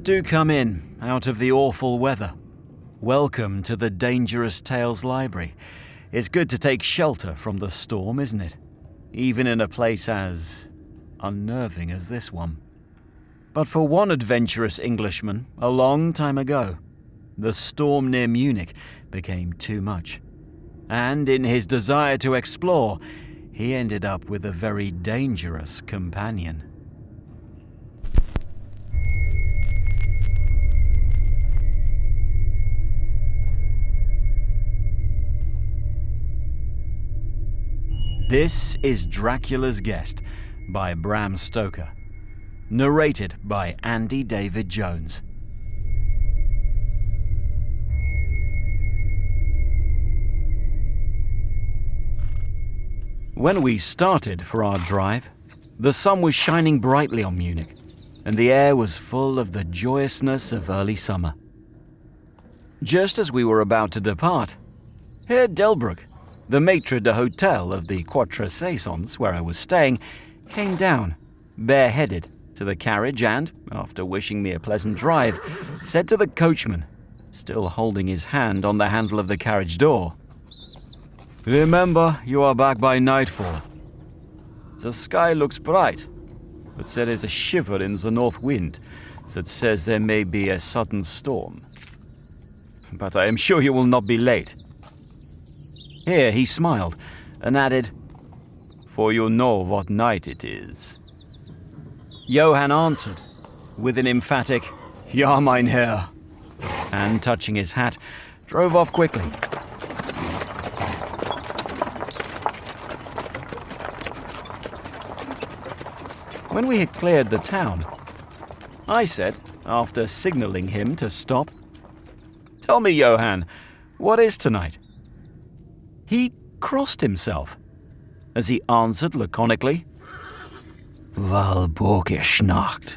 Do come in, out of the awful weather. Welcome to the Dangerous Tales Library. It's good to take shelter from the storm, isn't it? Even in a place as unnerving as this one. But for one adventurous Englishman, a long time ago, the storm near Munich became too much. And in his desire to explore, he ended up with a very dangerous companion. This is Dracula's Guest by Bram Stoker, narrated by Andy David Jones. When we started for our drive, the sun was shining brightly on Munich, and the air was full of the joyousness of early summer. Just as we were about to depart, Herr Delbruck, the maitre d'hotel of the Quatre Saisons where I was staying, came down, bareheaded, to the carriage and, after wishing me a pleasant drive, said to the coachman, still holding his hand on the handle of the carriage door, "Remember, you are back by nightfall. The sky looks bright, but there is a shiver in the north wind that says there may be a sudden storm. But I am sure you will not be late." Here he smiled and added, "For you know what night it is." Johann answered with an emphatic, "Ja, mein Herr," and touching his hat, drove off quickly. When we had cleared the town, I said, after signaling him to stop, "Tell me, Johann, what is tonight?" He crossed himself as he answered laconically, "Walpurgisnacht."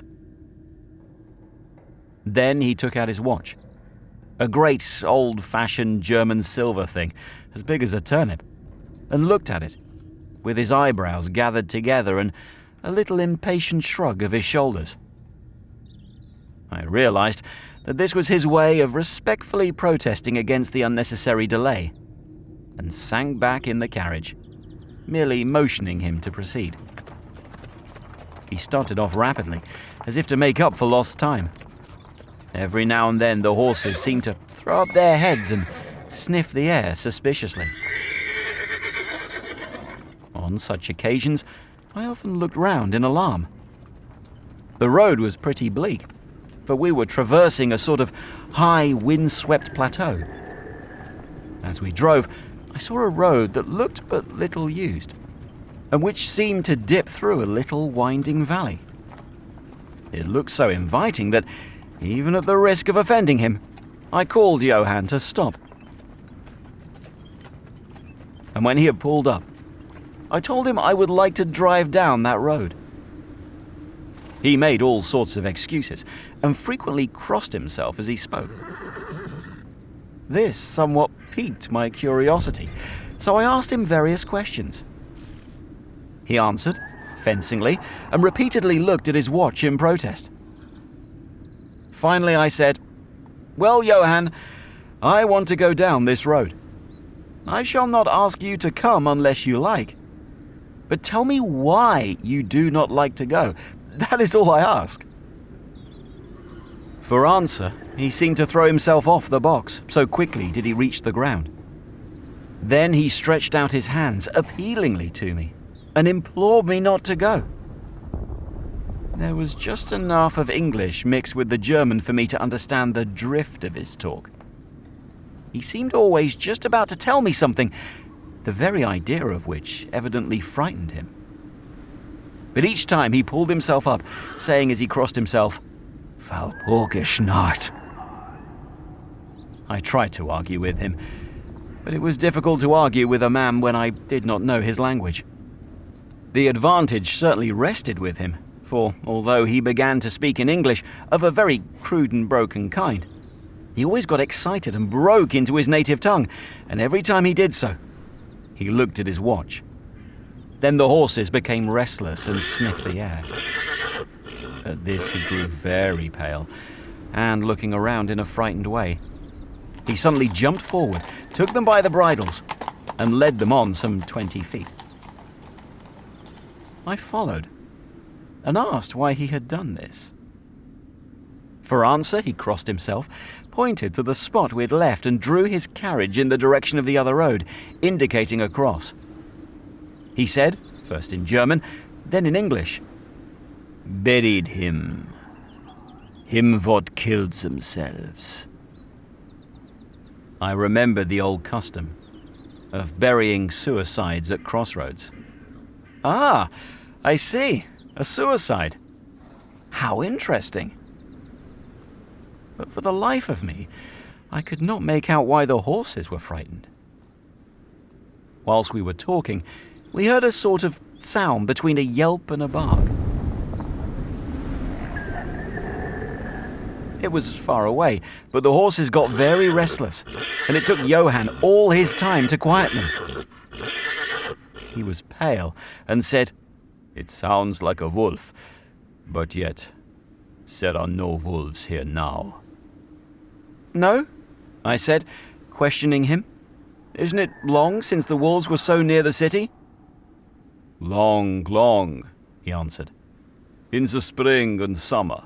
Then he took out his watch, a great old-fashioned German silver thing as big as a turnip, and looked at it, with his eyebrows gathered together and a little impatient shrug of his shoulders. I realized that this was his way of respectfully protesting against the unnecessary delay, and sank back in the carriage, merely motioning him to proceed. He started off rapidly, as if to make up for lost time. Every now and then the horses seemed to throw up their heads and sniff the air suspiciously. On such occasions, I often looked round in alarm. The road was pretty bleak, for we were traversing a sort of high, wind-swept plateau. As we drove, I saw a road that looked but little used, and which seemed to dip through a little winding valley. It looked so inviting that, even at the risk of offending him, I called Johann to stop. And when he had pulled up, I told him I would like to drive down that road. He made all sorts of excuses, and frequently crossed himself as he spoke. This somewhat piqued my curiosity, so I asked him various questions. He answered, fencingly, and repeatedly looked at his watch in protest. Finally I said, "Well, Johann, I want to go down this road. I shall not ask you to come unless you like. But tell me why you do not like to go. That is all I ask." For answer, he seemed to throw himself off the box, so quickly did he reach the ground. Then he stretched out his hands appealingly to me and implored me not to go. There was just enough of English mixed with the German for me to understand the drift of his talk. He seemed always just about to tell me something, the very idea of which evidently frightened him. But each time he pulled himself up, saying as he crossed himself, "Walpurgisnacht." I tried to argue with him, but it was difficult to argue with a man when I did not know his language. The advantage certainly rested with him, for although he began to speak in English of a very crude and broken kind, he always got excited and broke into his native tongue, and every time he did so, he looked at his watch. Then the horses became restless and sniffed the air. At this he grew very pale, and looking around in a frightened way. He suddenly jumped forward, took them by the bridles, and led them on some 20 feet. I followed and asked why he had done this. For answer, he crossed himself, pointed to the spot we had left, and drew his carriage in the direction of the other road, indicating across. He said, first in German, then in English, "Buried him. Him what killed themselves." I remembered the old custom of burying suicides at crossroads. Ah, I see. A suicide. How interesting. But for the life of me, I could not make out why the horses were frightened. Whilst we were talking, we heard a sort of sound between a yelp and a bark. It was far away, but the horses got very restless, and it took Johann all his time to quiet them. He was pale and said, "It sounds like a wolf, but yet there are no wolves here now." "No?" I said, questioning him. "Isn't it long since the wolves were so near the city?" "Long, long," he answered. "In the spring and summer.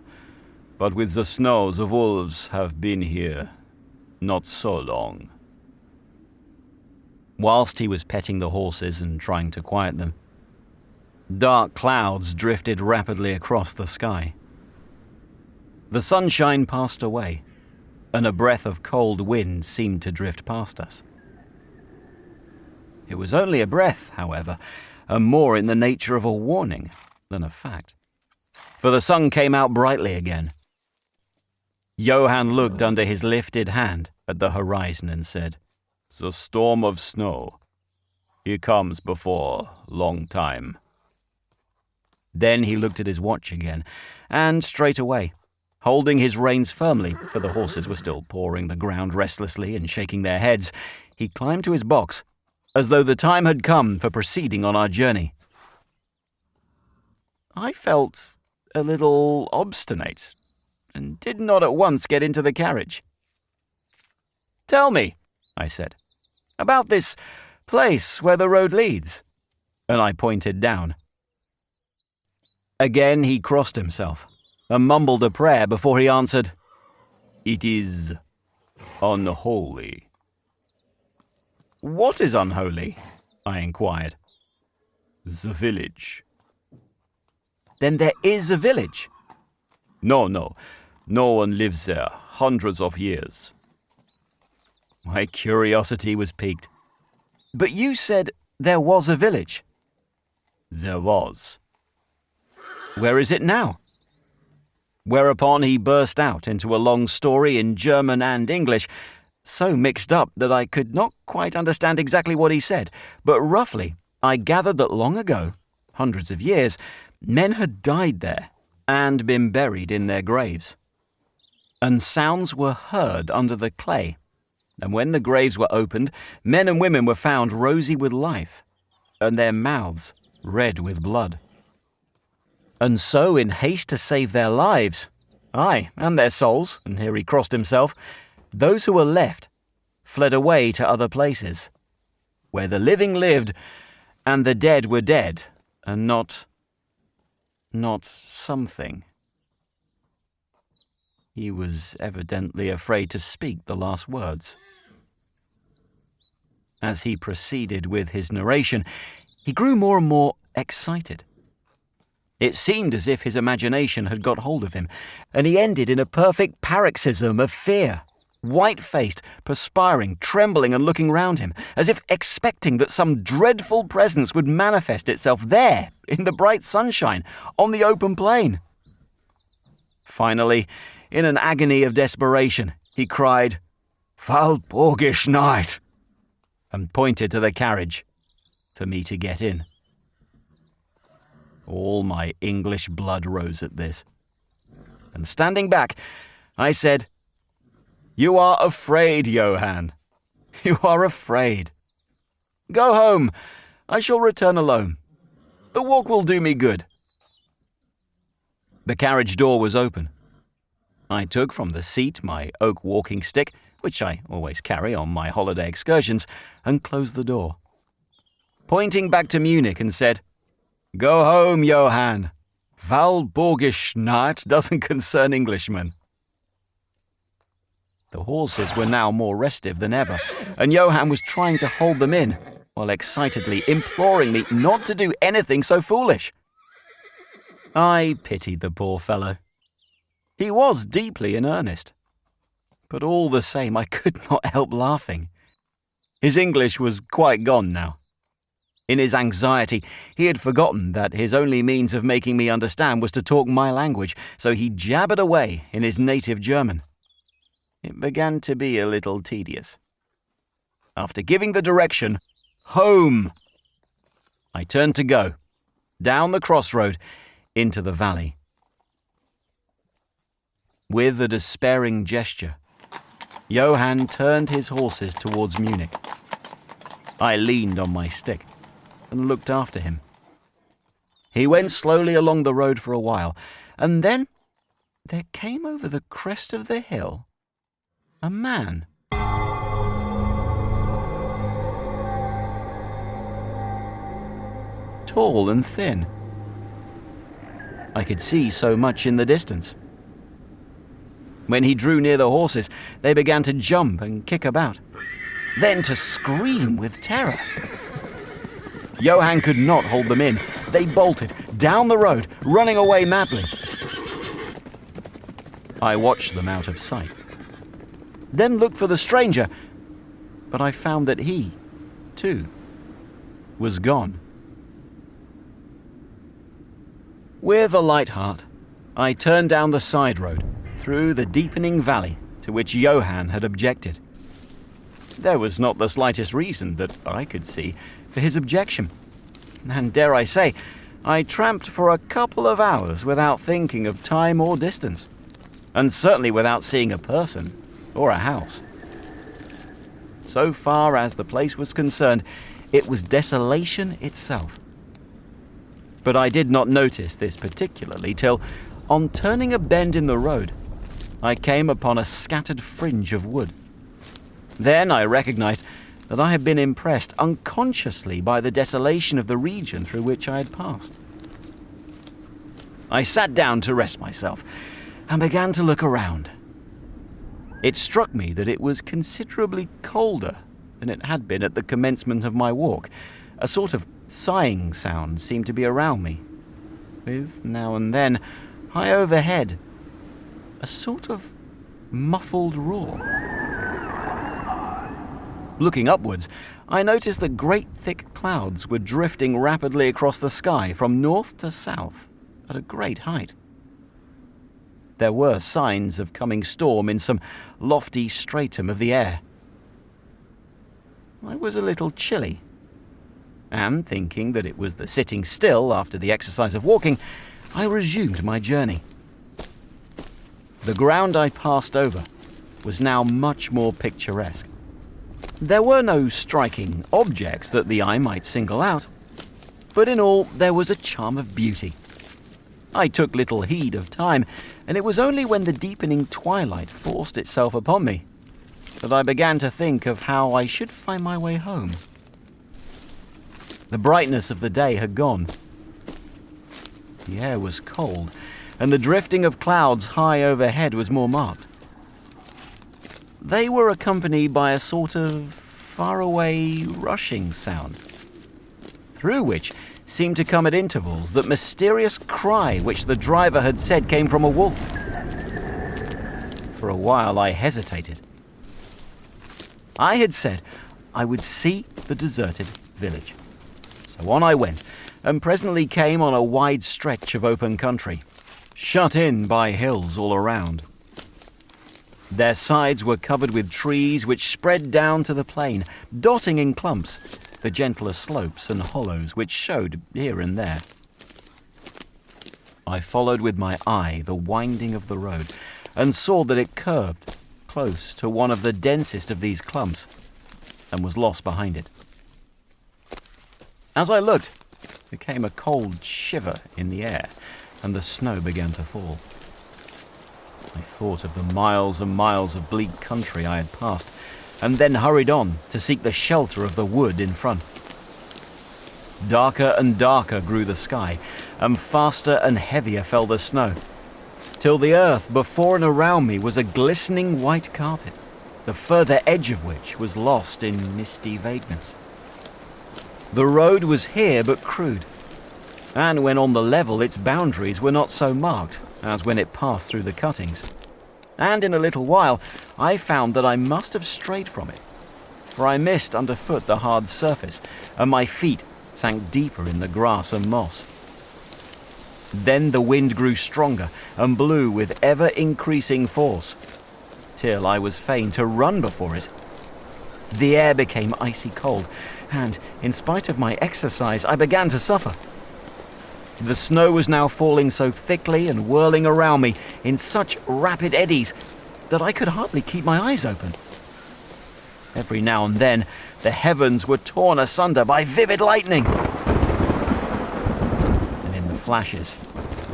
But with the snow, the wolves have been here not so long." Whilst he was petting the horses and trying to quiet them, dark clouds drifted rapidly across the sky. The sunshine passed away, and a breath of cold wind seemed to drift past us. It was only a breath, however, and more in the nature of a warning than a fact. For the sun came out brightly again. Johann looked under his lifted hand at the horizon and said, "The storm of snow. He comes before long time." Then he looked at his watch again, and straight away, holding his reins firmly, for the horses were still pawing the ground restlessly and shaking their heads, he climbed to his box, as though the time had come for proceeding on our journey. I felt a little obstinate, and did not at once get into the carriage. "Tell me," I said, "about this place where the road leads," and I pointed down. Again he crossed himself, and mumbled a prayer before he answered, "It is unholy." "What is unholy?" I inquired. "The village." "Then there is a village?" No one lives there, hundreds of years." My curiosity was piqued. "But you said there was a village." "There was." "Where is it now?" Whereupon he burst out into a long story in German and English, so mixed up that I could not quite understand exactly what he said, but roughly I gathered that long ago, hundreds of years, men had died there and been buried in their graves. And sounds were heard under the clay, and when the graves were opened, men and women were found rosy with life, and their mouths red with blood. And so, in haste to save their lives, aye, and their souls, and here he crossed himself, those who were left fled away to other places, where the living lived, and the dead were dead, and not something. He was evidently afraid to speak the last words. As he proceeded with his narration, he grew more and more excited. It seemed as if his imagination had got hold of him, and he ended in a perfect paroxysm of fear, white-faced, perspiring, trembling and looking round him, as if expecting that some dreadful presence would manifest itself there, in the bright sunshine, on the open plain. Finally, in an agony of desperation, he cried, "Walpurgis Night," and pointed to the carriage for me to get in. All my English blood rose at this, and standing back, I said, "You are afraid, Johann. You are afraid. Go home. I shall return alone. The walk will do me good." The carriage door was open, I took from the seat my oak walking stick, which I always carry on my holiday excursions, and closed the door, pointing back to Munich, and said, "Go home, Johann. Walburgisch Naht doesn't concern Englishmen." The horses were now more restive than ever, and Johann was trying to hold them in, while excitedly imploring me not to do anything so foolish. I pitied the poor fellow. He was deeply in earnest. But all the same, I could not help laughing. His English was quite gone now. In his anxiety, he had forgotten that his only means of making me understand was to talk my language, so he jabbered away in his native German. It began to be a little tedious. After giving the direction, "Home," I turned to go, down the crossroad, into the valley. With a despairing gesture, Johann turned his horses towards Munich. I leaned on my stick and looked after him. He went slowly along the road for a while, and then there came over the crest of the hill a man. Tall and thin. I could see so much in the distance. When he drew near the horses, they began to jump and kick about, then to scream with terror. Johann could not hold them in. They bolted down the road, running away madly. I watched them out of sight, then looked for the stranger, but I found that he, too, was gone. With a light heart, I turned down the side road, through the deepening valley to which Johann had objected. There was not the slightest reason that I could see for his objection, and dare I say, I tramped for a couple of hours without thinking of time or distance, and certainly without seeing a person or a house. So far as the place was concerned, it was desolation itself. But I did not notice this particularly till, on turning a bend in the road, I came upon a scattered fringe of wood. Then I recognized that I had been impressed unconsciously by the desolation of the region through which I had passed. I sat down to rest myself and began to look around. It struck me that it was considerably colder than it had been at the commencement of my walk. A sort of sighing sound seemed to be around me, with, now and then, high overhead, a sort of muffled roar. Looking upwards, I noticed that great thick clouds were drifting rapidly across the sky from north to south at a great height. There were signs of coming storm in some lofty stratum of the air. I was a little chilly, and thinking that it was the sitting still after the exercise of walking, I resumed my journey. The ground I passed over was now much more picturesque. There were no striking objects that the eye might single out, but in all there was a charm of beauty. I took little heed of time, and it was only when the deepening twilight forced itself upon me that I began to think of how I should find my way home. The brightness of the day had gone. The air was cold, and the drifting of clouds high overhead was more marked. They were accompanied by a sort of faraway rushing sound, through which seemed to come at intervals that mysterious cry which the driver had said came from a wolf. For a while I hesitated. I had said I would see the deserted village. So on I went, and presently came on a wide stretch of open country, shut in by hills all around. Their sides were covered with trees which spread down to the plain, dotting in clumps the gentler slopes and hollows which showed here and there. I followed with my eye the winding of the road, and saw that it curved close to one of the densest of these clumps, and was lost behind it. As I looked, there came a cold shiver in the air, and the snow began to fall. I thought of the miles and miles of bleak country I had passed, and then hurried on to seek the shelter of the wood in front. Darker and darker grew the sky, and faster and heavier fell the snow, till the earth before and around me was a glistening white carpet, the further edge of which was lost in misty vagueness. The road was here but crude, and when on the level its boundaries were not so marked as when it passed through the cuttings. And in a little while I found that I must have strayed from it, for I missed underfoot the hard surface, and my feet sank deeper in the grass and moss. Then the wind grew stronger and blew with ever-increasing force, till I was fain to run before it. The air became icy cold, and, in spite of my exercise, I began to suffer. The snow was now falling so thickly and whirling around me in such rapid eddies that I could hardly keep my eyes open. Every now and then, the heavens were torn asunder by vivid lightning. And in the flashes,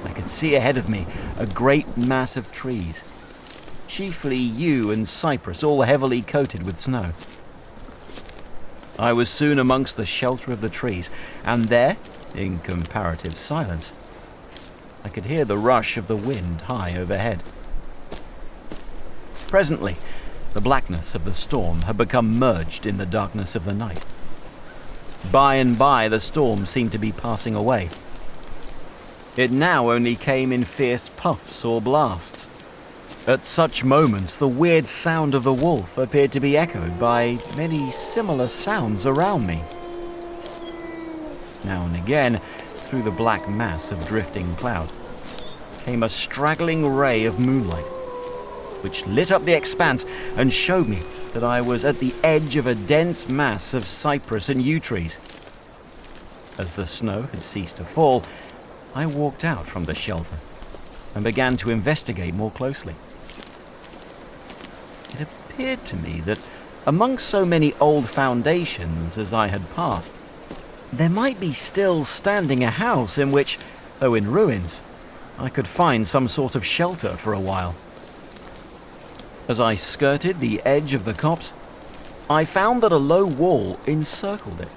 I could see ahead of me a great mass of trees, chiefly yew and cypress, all heavily coated with snow. I was soon amongst the shelter of the trees, and there, in comparative silence, I could hear the rush of the wind high overhead. Presently, the blackness of the storm had become merged in the darkness of the night. By and by, the storm seemed to be passing away. It now only came in fierce puffs or blasts. At such moments, the weird sound of the wolf appeared to be echoed by many similar sounds around me. Now and again, through the black mass of drifting cloud, came a straggling ray of moonlight, which lit up the expanse and showed me that I was at the edge of a dense mass of cypress and yew trees. As the snow had ceased to fall, I walked out from the shelter and began to investigate more closely. It appeared to me that amongst so many old foundations as I had passed, there might be still standing a house in which, though in ruins, I could find some sort of shelter for a while. As I skirted the edge of the copse, I found that a low wall encircled it,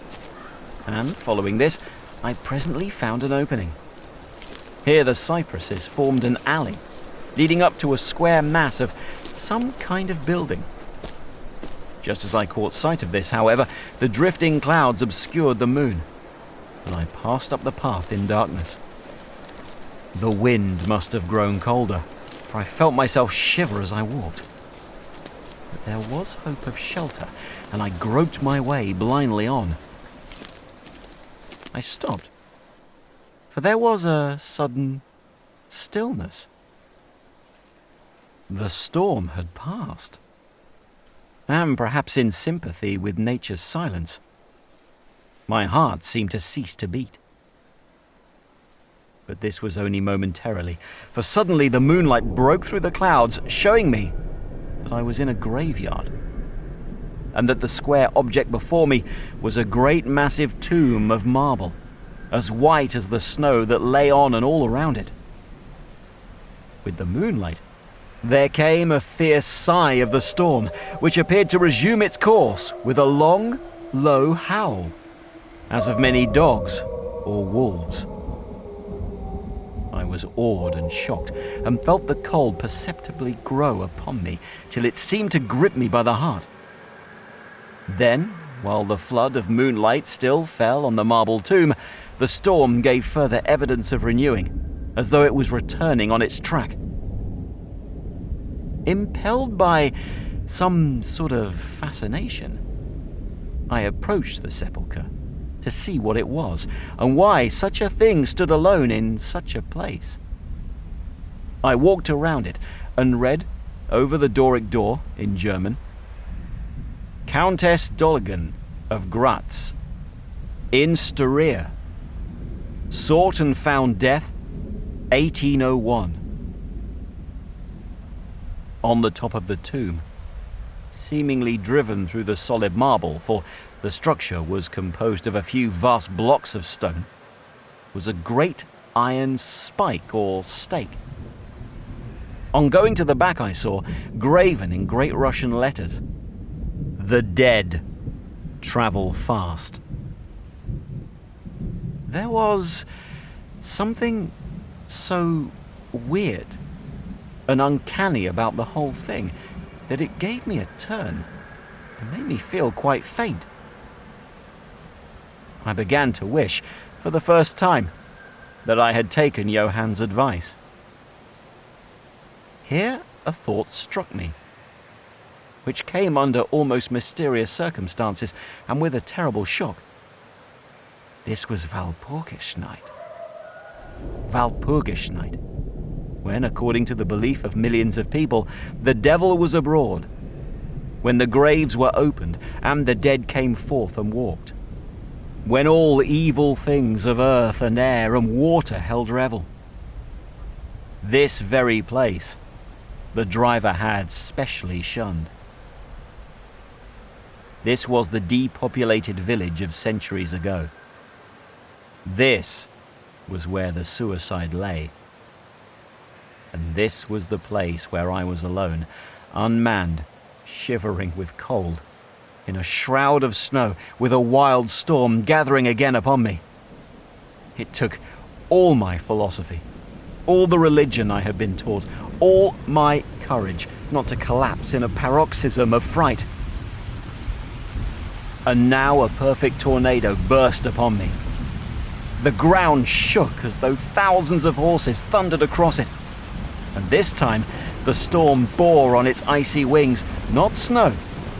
and following this, I presently found an opening. Here the cypresses formed an alley, leading up to a square mass of some kind of building. Just as I caught sight of this, however, the drifting clouds obscured the moon, and I passed up the path in darkness. The wind must have grown colder, for I felt myself shiver as I walked. But there was hope of shelter, and I groped my way blindly on. I stopped, for there was a sudden stillness. The storm had passed, and perhaps in sympathy with nature's silence, my heart seemed to cease to beat. But this was only momentarily, for suddenly the moonlight broke through the clouds, showing me that I was in a graveyard, and that the square object before me was a great massive tomb of marble, as white as the snow that lay on and all around it. With the moonlight, there came a fierce sigh of the storm, which appeared to resume its course with a long, low howl, as of many dogs or wolves. I was awed and shocked, and felt the cold perceptibly grow upon me till it seemed to grip me by the heart. Then, while the flood of moonlight still fell on the marble tomb, the storm gave further evidence of renewing, as though it was returning on its track. Impelled by some sort of fascination, I approached the sepulchre to see what it was, and why such a thing stood alone in such a place. I walked around it and read, over the Doric door in German, Countess Dolligan of Graz, in Styria, sought and found death, 1801. On the top of the tomb, seemingly driven through the solid marble, for the structure was composed of a few vast blocks of stone, was a great iron spike or stake. On going to the back I saw, graven in Great Russian letters, "The dead travel fast." There was something so weird and uncanny about the whole thing that it gave me a turn and made me feel quite faint. I began to wish, for the first time, that I had taken Johann's advice. Here a thought struck me, which came under almost mysterious circumstances and with a terrible shock. This was Walpurgis night. Walpurgis night, when, according to the belief of millions of people, the devil was abroad, when the graves were opened and the dead came forth and walked, when all evil things of earth and air and water held revel. This very place the driver had specially shunned. This was the depopulated village of centuries ago. This was where the suicide lay. And this was the place where I was alone, unmanned, shivering with cold, in a shroud of snow, with a wild storm gathering again upon me. It took all my philosophy, all the religion I had been taught, all my courage not to collapse in a paroxysm of fright. And now a perfect tornado burst upon me. The ground shook as though thousands of horses thundered across it. And this time, the storm bore on its icy wings not snow,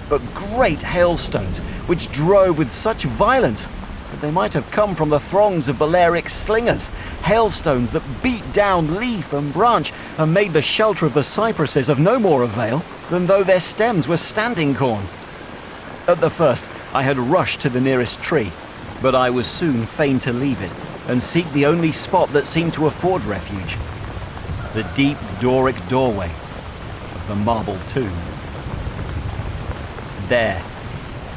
but great hailstones, which drove with such violence that they might have come from the throngs of Balearic slingers, hailstones that beat down leaf and branch and made the shelter of the cypresses of no more avail than though their stems were standing corn. At the first, I had rushed to the nearest tree, but I was soon fain to leave it and seek the only spot that seemed to afford refuge, the deep Doric doorway of the marble tomb. There,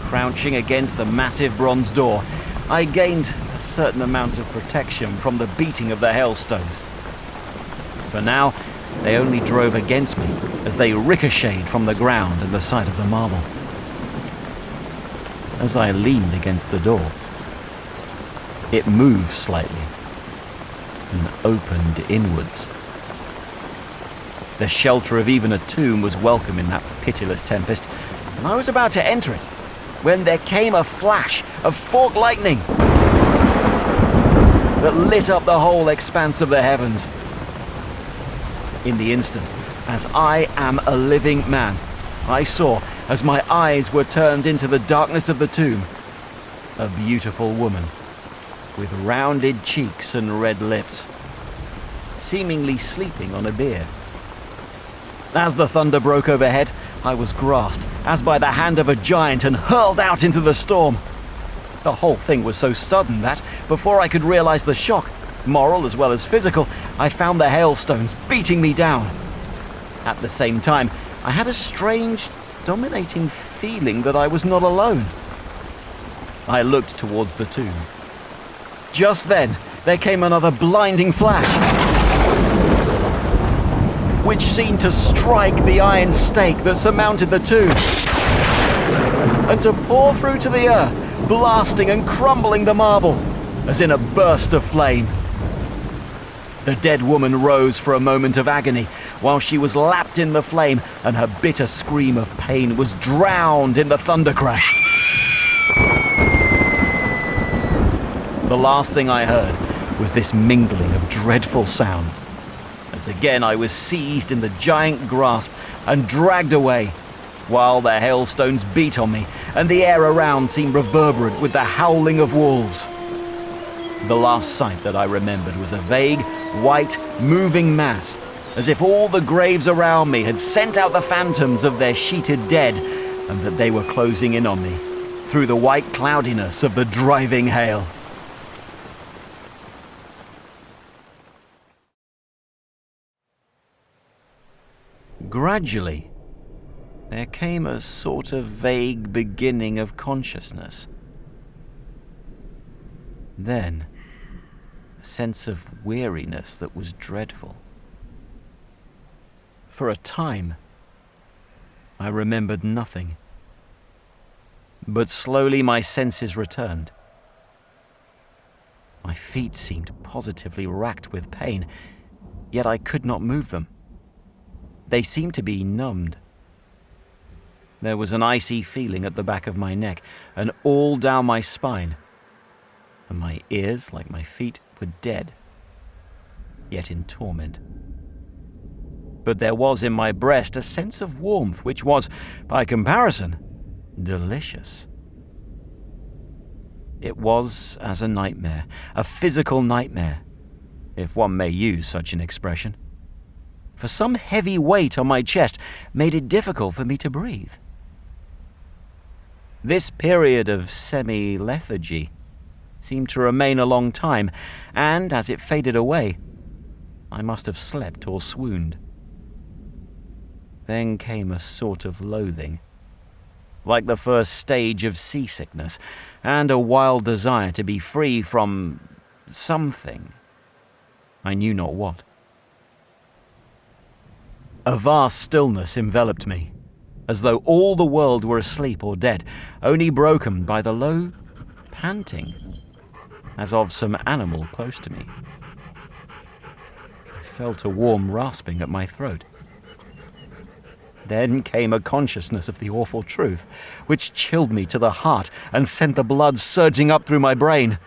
crouching against the massive bronze door, I gained a certain amount of protection from the beating of the hailstones. For now, they only drove against me as they ricocheted from the ground and the side of the marble. As I leaned against the door, it moved slightly and opened inwards. The shelter of even a tomb was welcome in that pitiless tempest, and I was about to enter it when there came a flash of forked lightning that lit up the whole expanse of the heavens. In the instant, as I am a living man, I saw, as my eyes were turned into the darkness of the tomb, a beautiful woman with rounded cheeks and red lips, seemingly sleeping on a bier. As the thunder broke overhead, I was grasped as by the hand of a giant and hurled out into the storm. The whole thing was so sudden that, before I could realize the shock, moral as well as physical, I found the hailstones beating me down. At the same time, I had a strange, dominating feeling that I was not alone. I looked towards the tomb. Just then, there came another blinding flash, which seemed to strike the iron stake that surmounted the tomb, and to pour through to the earth, blasting and crumbling the marble, as in a burst of flame. The dead woman rose for a moment of agony, while she was lapped in the flame, and her bitter scream of pain was drowned in the thunder crash. The last thing I heard was this mingling of dreadful sound, as again I was seized in the giant grasp and dragged away, while the hailstones beat on me, and the air around seemed reverberant with the howling of wolves. The last sight that I remembered was a vague, white, moving mass, as if all the graves around me had sent out the phantoms of their sheeted dead, and that they were closing in on me through the white cloudiness of the driving hail. Gradually, there came a sort of vague beginning of consciousness. Then, a sense of weariness that was dreadful. For a time, I remembered nothing. But slowly my senses returned. My feet seemed positively racked with pain, yet I could not move them. They seemed to be numbed. There was an icy feeling at the back of my neck and all down my spine, and my ears, like my feet, were dead, yet in torment. But there was in my breast a sense of warmth which was, by comparison, delicious. It was as a nightmare, a physical nightmare, if one may use such an expression. For some heavy weight on my chest made it difficult for me to breathe. This period of semi-lethargy seemed to remain a long time, and as it faded away, I must have slept or swooned. Then came a sort of loathing, like the first stage of seasickness, and a wild desire to be free from something. I knew not what. A vast stillness enveloped me, as though all the world were asleep or dead, only broken by the low panting, as of some animal close to me. I felt a warm rasping at my throat. Then came a consciousness of the awful truth, which chilled me to the heart and sent the blood surging up through my brain.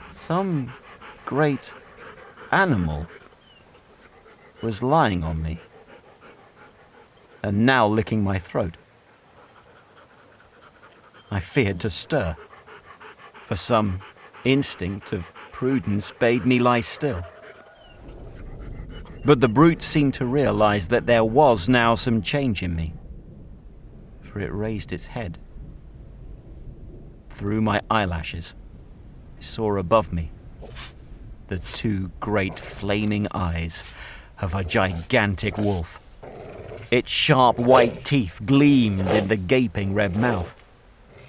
Some great animal was lying on me, and now licking my throat. I feared to stir, for some instinct of prudence bade me lie still. But the brute seemed to realize that there was now some change in me, for it raised its head. Through my eyelashes, I saw above me the two great flaming eyes of a gigantic wolf. Its sharp white teeth gleamed in the gaping red mouth,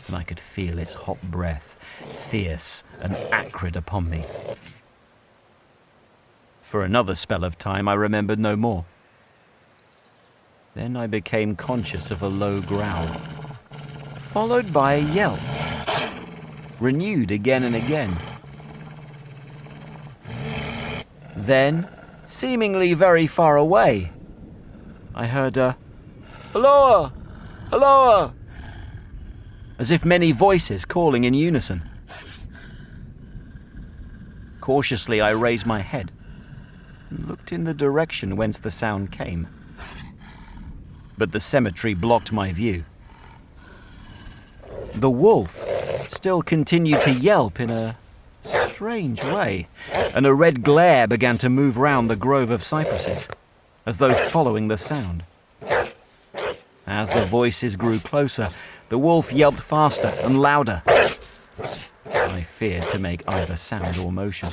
and I could feel its hot breath, fierce and acrid upon me. For another spell of time I remembered no more. Then I became conscious of a low growl, followed by a yelp, renewed again and again. Then, seemingly very far away, I heard a "Halloa! Halloa!" as if many voices calling in unison. Cautiously I raised my head and looked in the direction whence the sound came. But the cemetery blocked my view. The wolf still continued to yelp in a strange way, and a red glare began to move round the grove of cypresses, as though following the sound. As the voices grew closer, the wolf yelped faster and louder. I feared to make either sound or motion.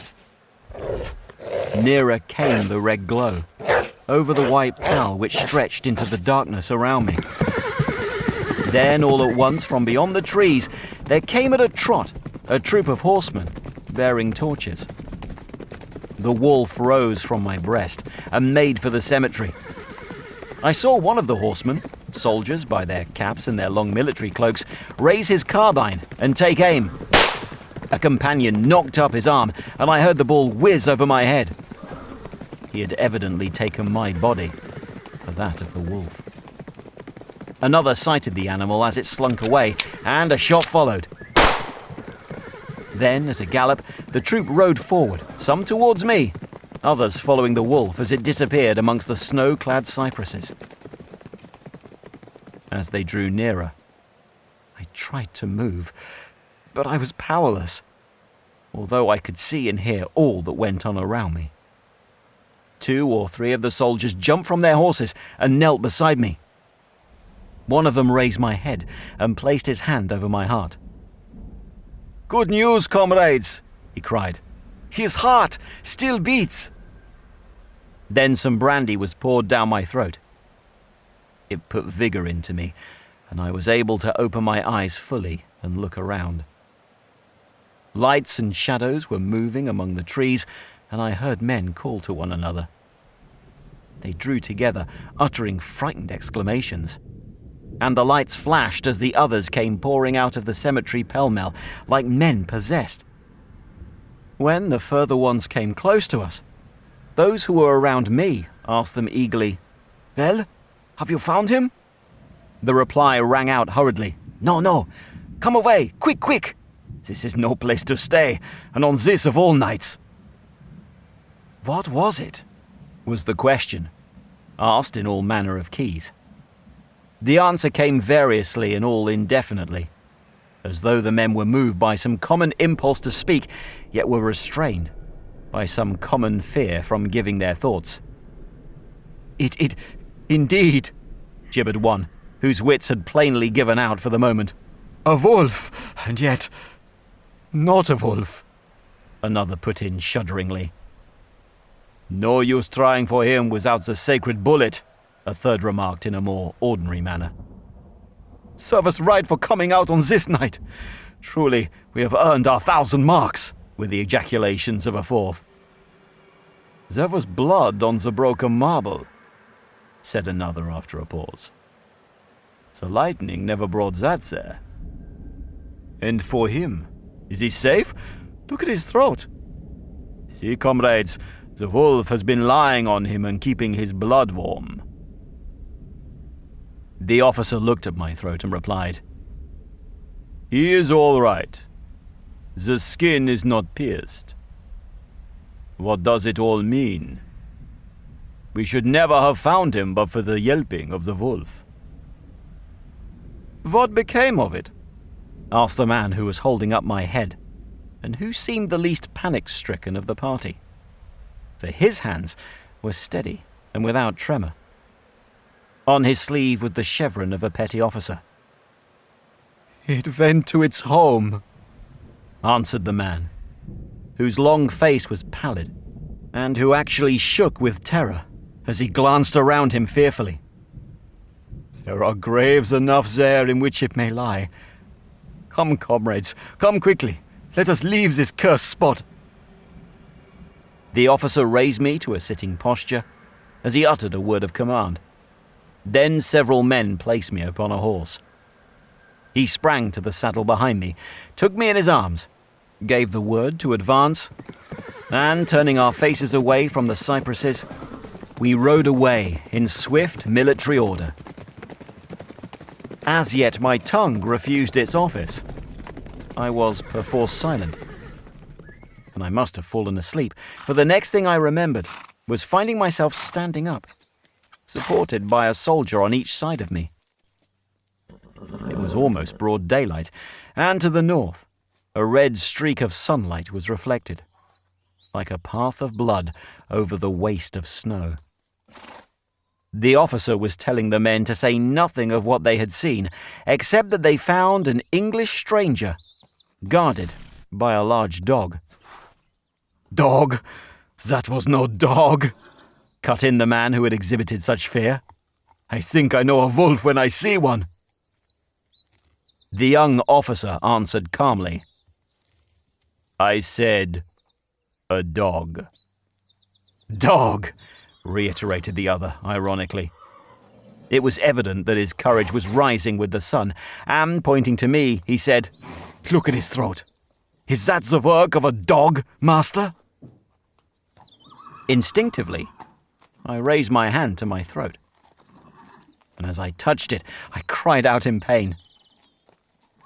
Nearer came the red glow, over the white pall which stretched into the darkness around me. Then, all at once, from beyond the trees, there came at a trot a troop of horsemen, bearing torches. The wolf rose from my breast and made for the cemetery. I saw one of the horsemen, soldiers by their caps and their long military cloaks, raise his carbine and take aim. A companion knocked up his arm, and I heard the ball whiz over my head. He had evidently taken my body for that of the wolf. Another sighted the animal as it slunk away, and a shot followed. Then, at a gallop, the troop rode forward, some towards me, others following the wolf as it disappeared amongst the snow-clad cypresses. As they drew nearer, I tried to move, but I was powerless, although I could see and hear all that went on around me. 2 or 3 of the soldiers jumped from their horses and knelt beside me. One of them raised my head and placed his hand over my heart. "Good news, comrades," he cried. "His heart still beats." Then some brandy was poured down my throat. It put vigor into me, and I was able to open my eyes fully and look around. Lights and shadows were moving among the trees, and I heard men call to one another. They drew together, uttering frightened exclamations. And the lights flashed as the others came pouring out of the cemetery pell-mell, like men possessed. When the further ones came close to us, those who were around me asked them eagerly, "Well, have you found him?" The reply rang out hurriedly, No, come away, quick, quick! This is no place to stay, and on this of all nights." "What was it?" was the question, asked in all manner of keys. The answer came variously and all indefinitely, as though the men were moved by some common impulse to speak, yet were restrained by some common fear from giving their thoughts. Indeed, gibbered one, whose wits had plainly given out for the moment. "A wolf, and yet not a wolf," another put in shudderingly. "No use trying for him without the sacred bullet," a third remarked in a more ordinary manner. "Serve us right for coming out on this night. Truly, we have earned our 1,000 marks," were the ejaculations of a fourth. "There was blood on the broken marble," said another after a pause. "The lightning never brought that there." "And for him, is he safe? Look at his throat." "See, comrades, the wolf has been lying on him and keeping his blood warm." The officer looked at my throat and replied, "He is all right. The skin is not pierced. What does it all mean? We should never have found him but for the yelping of the wolf." "What became of it?" asked the man who was holding up my head, and who seemed the least panic-stricken of the party, for his hands were steady and without tremor. On his sleeve was the chevron of a petty officer. "It went to its home," answered the man, whose long face was pallid, and who actually shook with terror as he glanced around him fearfully. "There are graves enough there in which it may lie. Come, comrades, come quickly. Let us leave this cursed spot." The officer raised me to a sitting posture as he uttered a word of command. Then several men placed me upon a horse. He sprang to the saddle behind me, took me in his arms, gave the word to advance, and turning our faces away from the cypresses, we rode away in swift military order. As yet my tongue refused its office. I was perforce silent, and I must have fallen asleep, for the next thing I remembered was finding myself standing up, supported by a soldier on each side of me. It was almost broad daylight, and to the north, a red streak of sunlight was reflected, like a path of blood over the waste of snow. The officer was telling the men to say nothing of what they had seen, except that they found an English stranger, guarded by a large dog. "Dog? That was no dog," cut in the man who had exhibited such fear. "I think I know a wolf when I see one." The young officer answered calmly, "I said a dog." "Dog," reiterated the other, ironically. It was evident that his courage was rising with the sun, and, pointing to me, he said, "Look at his throat. Is that the work of a dog, master?" Instinctively, I raised my hand to my throat, and as I touched it, I cried out in pain.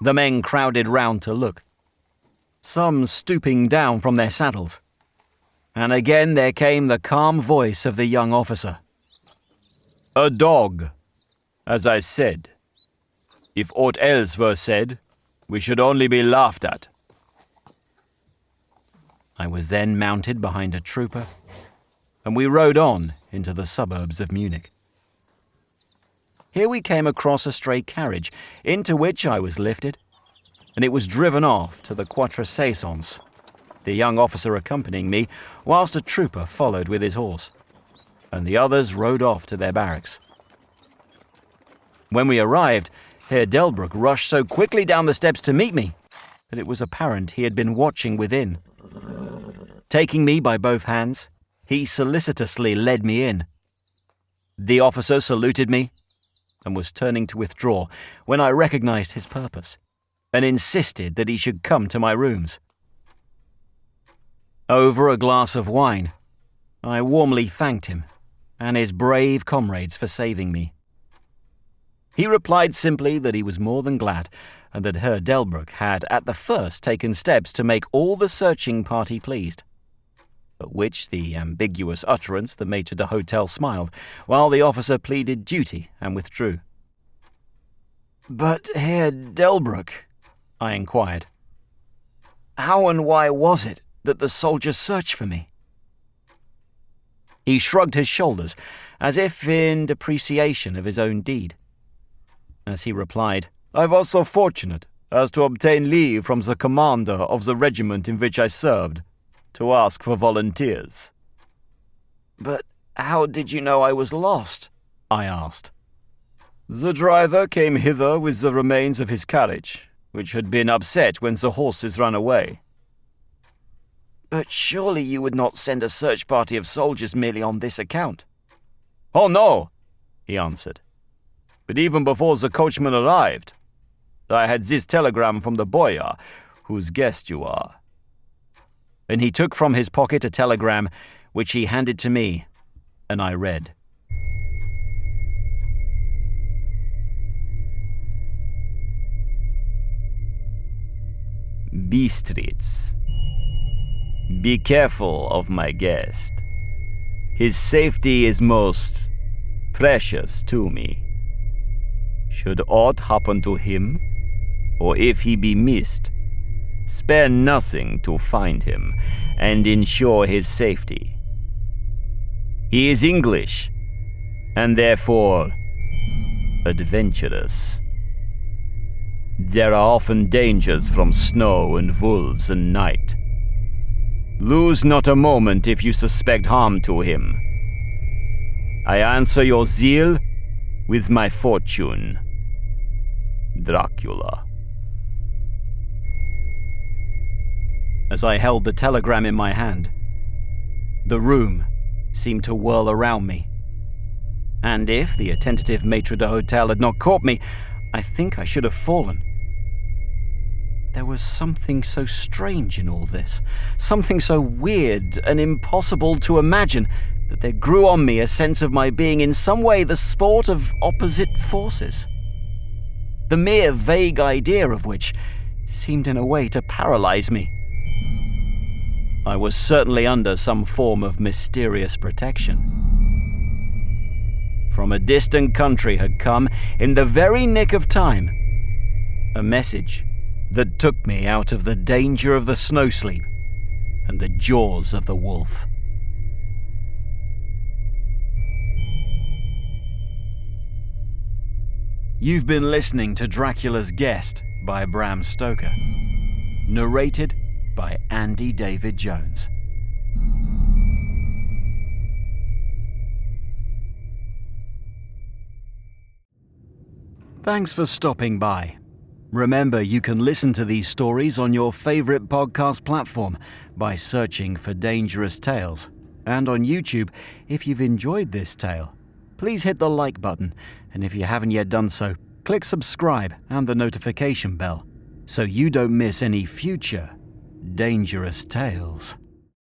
The men crowded round to look, some stooping down from their saddles, and again there came the calm voice of the young officer. "A dog, as I said. If aught else were said, we should only be laughed at." I was then mounted behind a trooper, and we rode on into the suburbs of Munich. Here we came across a stray carriage, into which I was lifted, and it was driven off to the Quatre Saisons, the young officer accompanying me, whilst a trooper followed with his horse, and the others rode off to their barracks. When we arrived, Herr Delbruck rushed so quickly down the steps to meet me that it was apparent he had been watching within. Taking me by both hands, he solicitously led me in, The officer saluted me and was turning to withdraw when I recognized his purpose and insisted that he should come to my rooms. Over a glass of wine, I warmly thanked him and his brave comrades for saving me. He replied simply that he was more than glad, and that Herr Delbruck had at the first taken steps to make all the searching party pleased. At which the ambiguous utterance the maitre d'hotel smiled, while the officer pleaded duty and withdrew. "But Herr Delbruck," I inquired, "how and why was it that the soldiers searched for me?" He shrugged his shoulders, as if in depreciation of his own deed, as he replied, "I was so fortunate as to obtain leave from the commander of the regiment in which I served, to ask for volunteers." "But how did you know I was lost?" I asked. "The driver came hither with the remains of his carriage, which had been upset when the horses ran away." "But surely you would not send a search party of soldiers merely on this account?" "Oh no," he answered. "But even before the coachman arrived, I had this telegram from the boyar, whose guest you are." And he took from his pocket a telegram, which he handed to me, and I read. "Bistritz. Be careful of my guest. His safety is most precious to me. Should aught happen to him, or if he be missed, spare nothing to find him and ensure his safety. He is English, and therefore adventurous. There are often dangers from snow and wolves and night. Lose not a moment if you suspect harm to him. I answer your zeal with my fortune. Dracula." As I held the telegram in my hand, the room seemed to whirl around me. And if the attentive maitre d'hotel had not caught me, I think I should have fallen. There was something so strange in all this, something so weird and impossible to imagine, that there grew on me a sense of my being in some way the sport of opposite forces. The mere vague idea of which seemed in a way to paralyze me. I was certainly under some form of mysterious protection. From a distant country had come, in the very nick of time, a message that took me out of the danger of the snow sleep and the jaws of the wolf. You've been listening to Dracula's Guest by Bram Stoker, narrated by Andy David Jones. Thanks for stopping by. Remember, you can listen to these stories on your favorite podcast platform by searching for Dangerous Tales. And on YouTube, if you've enjoyed this tale, please hit the like button. And if you haven't yet done so, click subscribe and the notification bell so you don't miss any future Dangerous Tales.